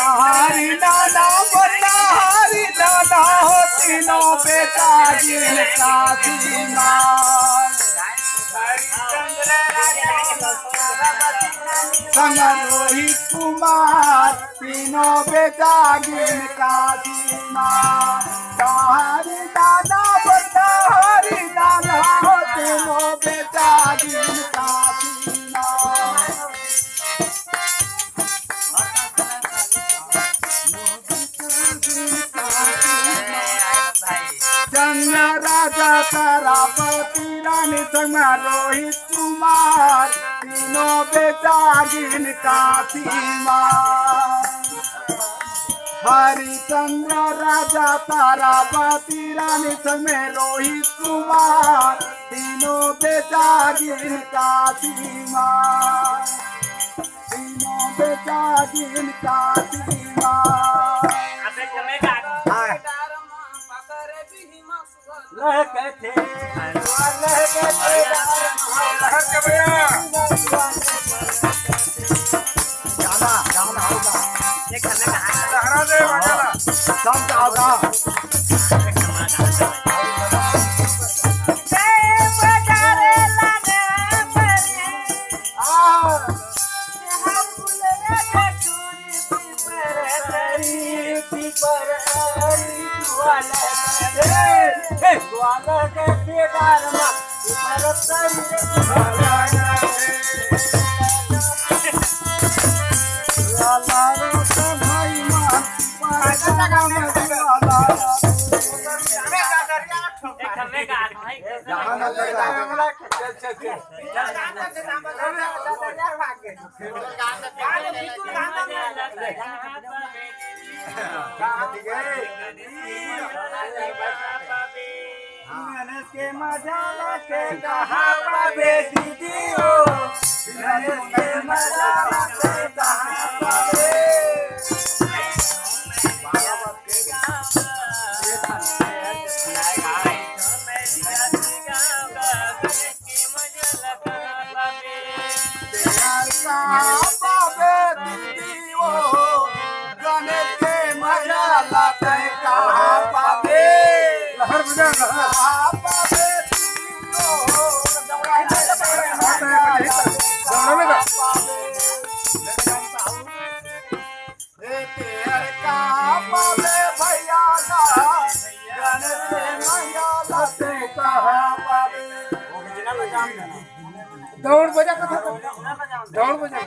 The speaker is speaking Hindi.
हरि नाना बन्ना हरि नाना हो तीनों बेटा जिनका सीमा संग रोहित कुमार तीनों बेटा जिनका सीमा हरि नाना बन्ना हरि नाना हो तीनों बेटा जिनका सीमा चंद्र राजा तारापति रानी संग रोहित कुमार तीनों बेटा जिनका सीमा हरिचंद्र राजा तारापति रानी संग रोहित कुमार तीनों बेटा जिनका सीमा तीनों बेटा जिनका सीमा के मजा के कहा पावे दीदी हो के मजा के कहा पावे दौड़ बजा कथा दौड़ बजा